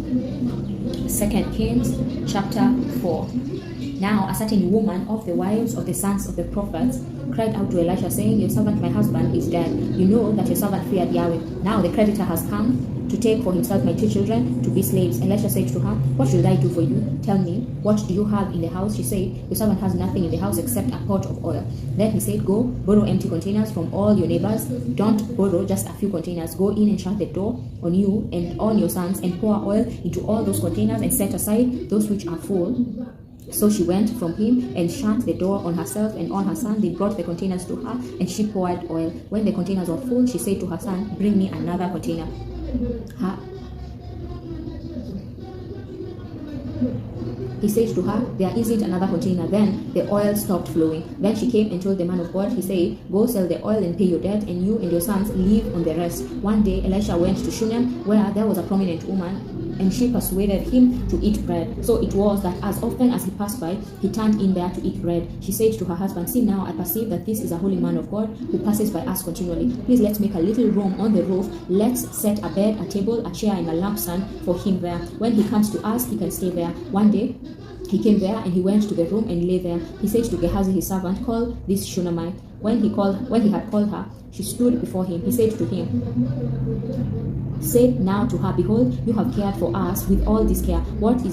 2 Kings chapter 4. Now a certain woman of the wives of the sons of the prophets cried out to Elisha, saying, Your servant my husband is dead. You know that your servant feared Yahweh. Now the creditor has come to take for himself my 2 children to be slaves. Elisha said to her, What should I do for you? Tell me, what do you have in the house? She said, Your servant has nothing in the house except a pot of oil. Then he said, Go, borrow empty containers from all your neighbors. Don't borrow just a few containers. Go in and shut the door on you and on your sons, and pour oil into all those containers and set aside those which are full. So she went from him and shut the door on herself and on her son. They brought the containers to her, and she poured oil. When the containers were full, she said to her son, Bring me another container. He said to her, There isn't another container. Then the oil stopped flowing. Then she came and told the man of God. He said, Go sell the oil and pay your debt, and you and your sons live on the rest. One day Elisha went to Shunem, where there was a prominent woman, and she persuaded him to eat bread. So it was that as often as he passed by, he turned in there to eat bread. She said to her husband, See now, I perceive that this is a holy man of God who passes by us continually. Please let's make a little room on the roof. Let's set a bed, a table, a chair, and a lampstand for him there. When he comes to us, he can stay there. One day he came there, and he went to the room and lay there. He said to Gehazi his servant, Call this Shunammite. When he had called her, she stood before him. He said to him, Say now to her, Behold, you have cared for us with all this care. What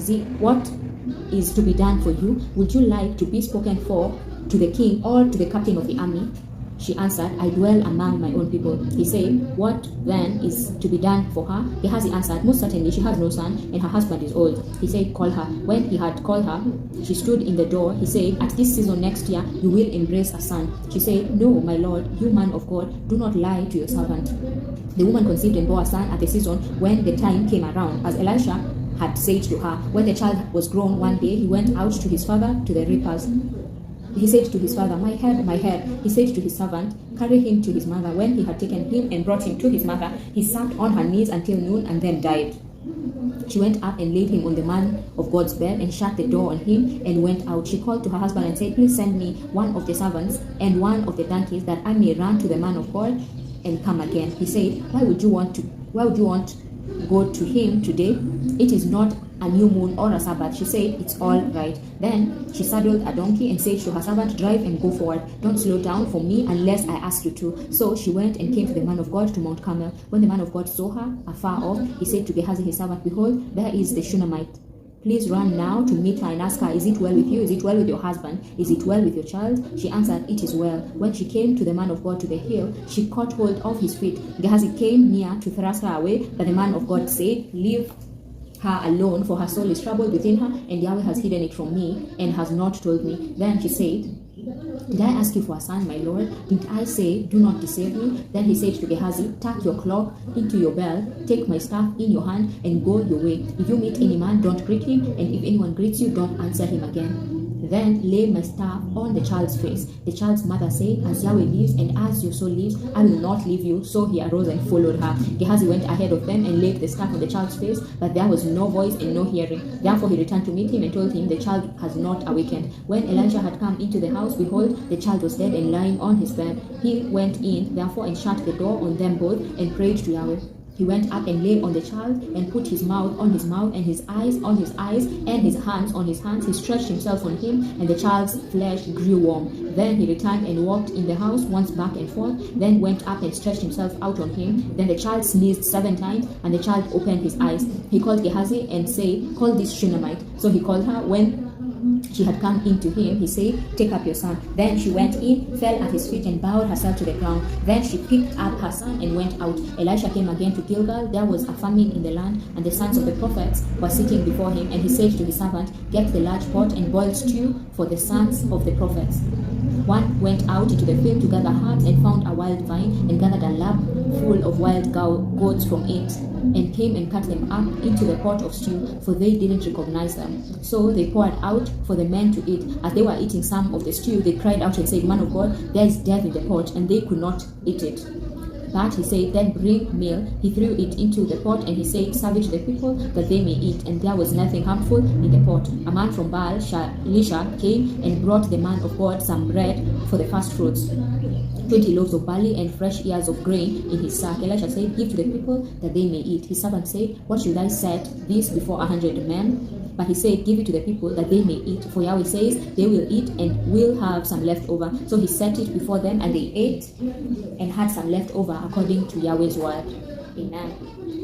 is to be done for you? Would you like to be spoken for to the king or to the captain of the army? She answered, I dwell among my own people. He said, What then is to be done for her? Gehazi answered, Most certainly she has no son, and her husband is old. He said, Call her. When he had called her, she stood in the door. He said, At this season next year you will embrace a son. She said, No, my lord, you man of God, do not lie to your servant. The woman conceived and bore a son at the season when the time came around, as Elisha had said to her. When the child was grown, one day he went out to his father to the reapers. He said to his father, My head, my head. He said to his servant, Carry him to his mother. When he had taken him and brought him to his mother, he sat on her knees until noon and then died. She went up and laid him on the man of God's bed and shut the door on him and went out. She called to her husband and said, Please send me one of the servants and one of the donkeys, that I may run to the man of God and come again. He said, Why would you want to go to him today? It is not a new moon or a Sabbath. She said, It's all right. Then she saddled a donkey and said to her servant, Drive and go forward. Don't slow down for me unless I ask you to. So she went and came to the man of God to Mount Carmel. When the man of God saw her afar off, he said to Gehazi his servant, Behold, there is the Shunammite. Please run now to meet her and ask her, Is it well with you? Is it well with your husband? Is it well with your child? She answered, It is well. When she came to the man of God to the hill, she caught hold of his feet. Gehazi came near to thrust her away, but the man of God said, Leave her alone, for her soul is troubled within her, and Yahweh has hidden it from me and has not told me. Then she said, Did I ask you for a son, my lord? Didn't I say, Do not deceive me? Then he said to Gehazi, Tuck your cloak into your belt, take my staff in your hand, and go your way. If you meet any man, don't greet him, and if anyone greets you, don't answer him again. Then lay my staff on the child's face. The child's mother said, As Yahweh lives, and as your soul lives, I will not leave you. So he arose and followed her. Gehazi went ahead of them and laid the staff on the child's face, but there was no voice and no hearing. Therefore he returned to meet him and told him, The child has not awakened. When Elisha had come into the house, behold, the child was dead and lying on his bed. He went in, therefore, and shut the door on them both, and prayed to Yahweh. He went up and lay on the child, and put his mouth on his mouth, and his eyes on his eyes, and his hands on his hands. He stretched himself on him, and the child's flesh grew warm. Then he returned and walked in the house once back and forth, then went up and stretched himself out on him. Then the child sneezed 7 times, and the child opened his eyes. He called Gehazi and said, Call this Shunammite. So he called her. When she had come in to him, he said, Take up your son. Then she went in, fell at his feet, and bowed herself to the ground. Then she picked up her son and went out. Elisha came again to Gilgal. There was a famine in the land, and the sons of the prophets were sitting before him. And he said to his servant, Get the large pot and boil stew for the sons of the prophets. One went out into the field to gather herbs, and found a wild vine, and gathered a lap full of wild goats from it, and came and cut them up into the pot of stew, for they didn't recognize them. So they poured out for the men to eat. As they were eating some of the stew, they cried out and said, Man of God, there is death in the pot, and they could not eat it. But he said, then bring meal. He threw it into the pot, and he said, serve it to the people that they may eat. And there was nothing harmful in the pot. A man from Baal Shalisha came and brought the man of God some bread for the first fruits, 20 loaves of barley and fresh ears of grain in his sack. Elisha said, give to the people that they may eat. His servant said, what should I set this before 100 men? But he said, give it to the people that they may eat. For Yahweh says, they will eat and will have some left over. So he set it before them, and they ate and had some left over according to Yahweh's word. Amen.